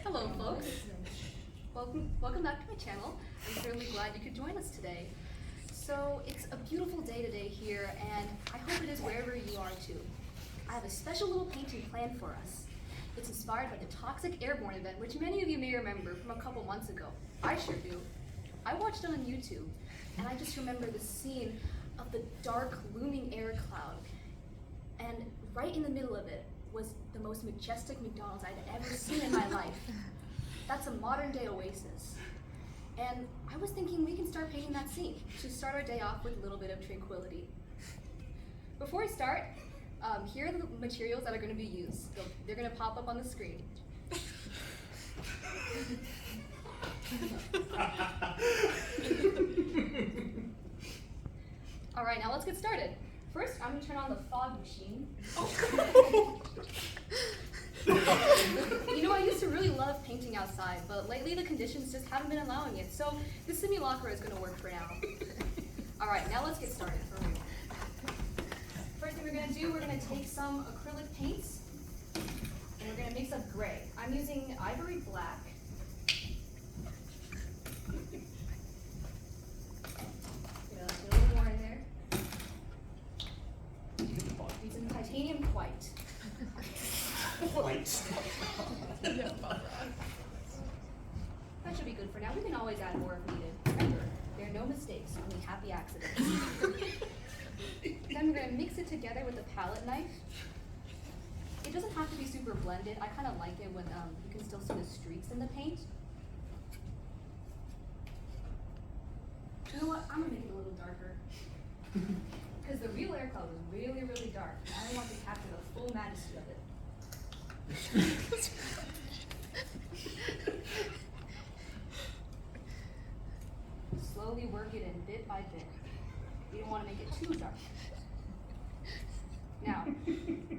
Hello, folks. Welcome back to my channel. I'm really glad you could join us today. So it's a beautiful day today here, and I hope it is wherever you are too. I have a special little painting planned for us. It's inspired by the toxic Airborne event, which many of you may remember from a couple months ago. I sure do. I watched it on YouTube, and I just remember the scene of the dark, looming air cloud, and right in the middle of it was the most majestic McDonald's I'd ever seen in my life. That's a modern day oasis. And I was thinking we can start painting that scene to start our day off with a little bit of tranquility. Before we start, here are the materials that are going to be used. They're going to pop up on the screen. All right, now let's get started. First, I'm going to turn on the fog machine. You know, I used to really love painting outside, but lately the conditions just haven't been allowing it, so this simulacra is going to work for now. All right, now let's get started for real. First thing we're going to do, we're going to take some acrylic paints, and we're going to mix up gray. I'm using ivory black. Get a little more in there. Using titanium white. White. That should be good for now. We can always add more if needed. Remember, there are no mistakes, only happy accidents. Then we're going to mix it together with a palette knife. It doesn't have to be super blended. I kind of like it when you can still see the streaks in the paint. You know what? I'm going to make it a little darker. Because the real air cloud was really, really dark. And I want to capture the full majesty of it. Slowly work it in bit by bit. You don't want to make it too dark. Now,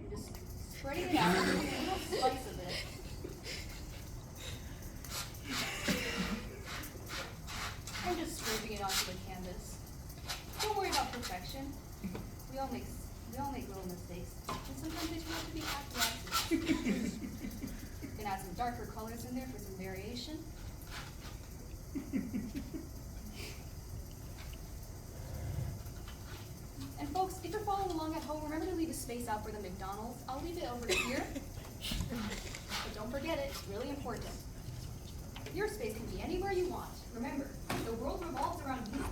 just spreading it out, a little slice of it. And just scraping it onto the canvas. Don't worry about perfection. We all make little mistakes, and sometimes they turn out to be happy accidents. You can add some darker colors in there for some variation. And folks, if you're following along at home, remember to leave a space out for the McDonald's. I'll leave it over here. But don't forget it, it's really important. Your space can be anywhere you want. Remember, the world revolves around you,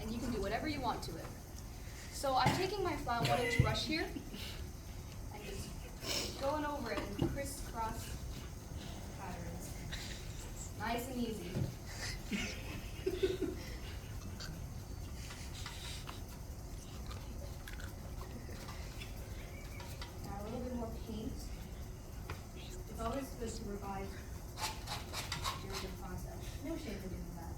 and you can do whatever you want to it. So I'm taking my flat 1-inch brush here, and just going over it in crisscross patterns. Nice and easy. Now a little bit more paint. It's always good to revise during the process. No shame in doing that.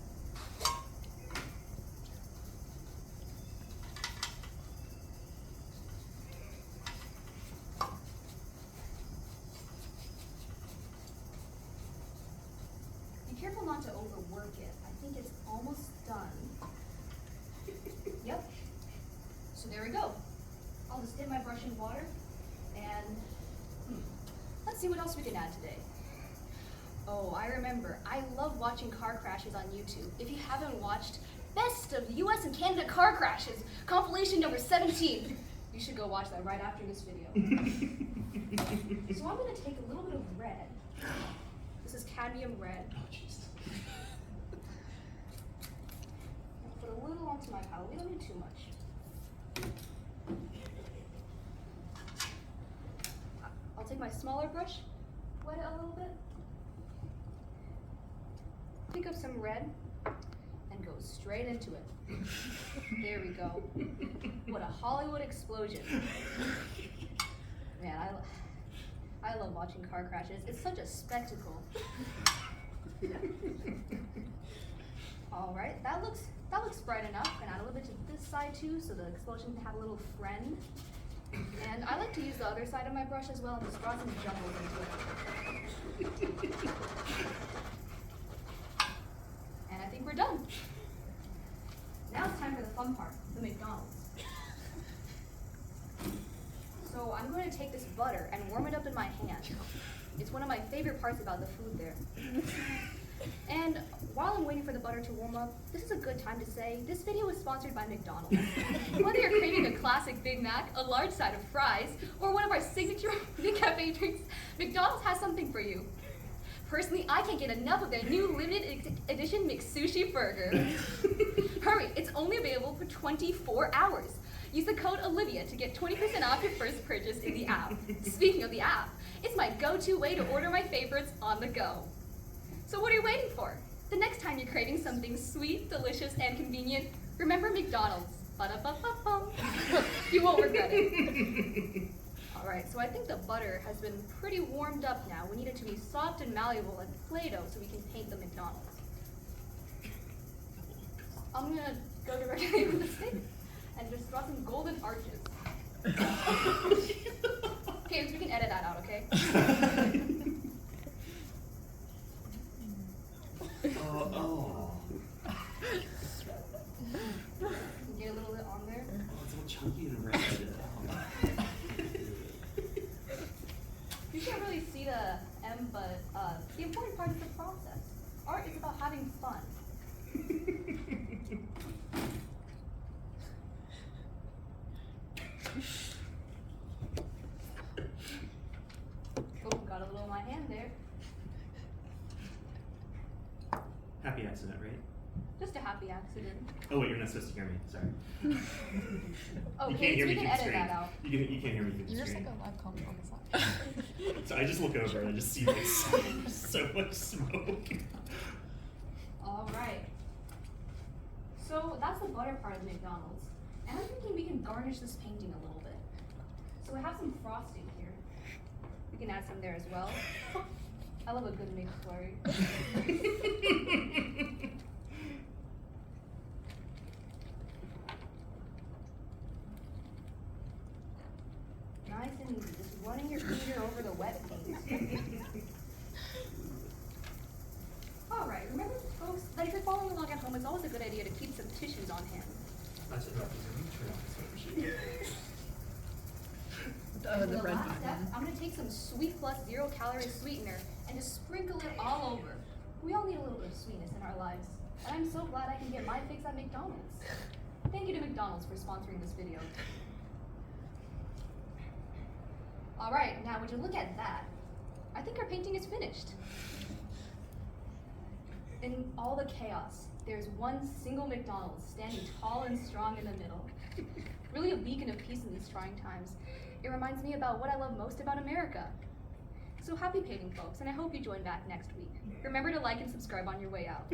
Be careful not to overwork it. I think it's almost done. Yep. So there we go. I'll just dip my brush in water and let's see what else we can add today. Oh, I remember. I love watching car crashes on YouTube. If you haven't watched Best of US and Canada Car Crashes, compilation number 17, you should go watch that right after this video. So I'm going to take a little bit of red. This is cadmium red. Oh, jeez. Put a little onto my palette. We don't need too much. I'll take my smaller brush, wet it a little bit. Pick up some red and go straight into it. There we go. What a Hollywood explosion. Man, I love watching car crashes. It's such a spectacle. All right, that looks bright enough. And add a little bit to this side too, so the explosion can have a little friend. And I like to use the other side of my brush as well and just draw some jumbles into it. And I think we're done. Now it's time for the fun part, the McDonald's. So I'm going to take this butter and warm it up in my hand. one of my favorite parts about the food there. And while I'm waiting for the butter to warm up, this is a good time to say this video is sponsored by McDonald's. Whether you're craving a classic Big Mac, a large side of fries, or one of our signature cafe drinks, McDonald's has something for you. Personally, I can't get enough of their new limited edition McSushi burger. Hurry, it's only available for 24 hours. Use the code Olivia to get 20% off your first purchase in the app. Speaking of the app, it's my go-to way to order my favorites on the go. So what are you waiting for? The next time you're craving something sweet, delicious, and convenient, remember McDonald's. Ba-da-ba-ba-bum. You won't regret it. All right, so I think the butter has been pretty warmed up now. We need it to be soft and malleable like Play-Doh so we can paint the McDonald's. I'm gonna go directly with the stick and just draw some golden arches. Okay, so we can edit that out, okay? Get a little bit on there. Oh, it's all chunky and red. You can't really see the M, but the important part is the process. Art is about having fun. Oh, got a little on my hand there. Happy accident, right? Just a happy accident. Oh wait, you're not supposed to hear me. Sorry. You Okay, can't hear so we me can through the edit screen. that out. You can't hear me through the You're just screen. like a live comment on the side. So I just look over and I just see this. So much smoke. All right. So that's the butter part of McDonald's. And I'm thinking we can garnish this painting a little bit. So we have some frosting here. We can add some there as well. I love a good McFlurry. Nice and easy, just running your finger over the wet paint. Alright, remember folks, that if you're following along at home, it's always a good idea to keep some tissues on hand. That's it. And The the red last step, button. I'm gonna take some Sweet Plus 0 calorie sweetener and just sprinkle it all over. We all need a little bit of sweetness in our lives, and I'm so glad I can get my fix at McDonald's. Thank you to McDonald's for sponsoring this video. Alright, now would you look at that? I think our painting is finished. In all the chaos, there's one single McDonald's standing tall and strong in the middle. Really a beacon of peace in these trying times. It reminds me about what I love most about America. So happy painting, folks, and I hope you join back next week. Remember to like and subscribe on your way out.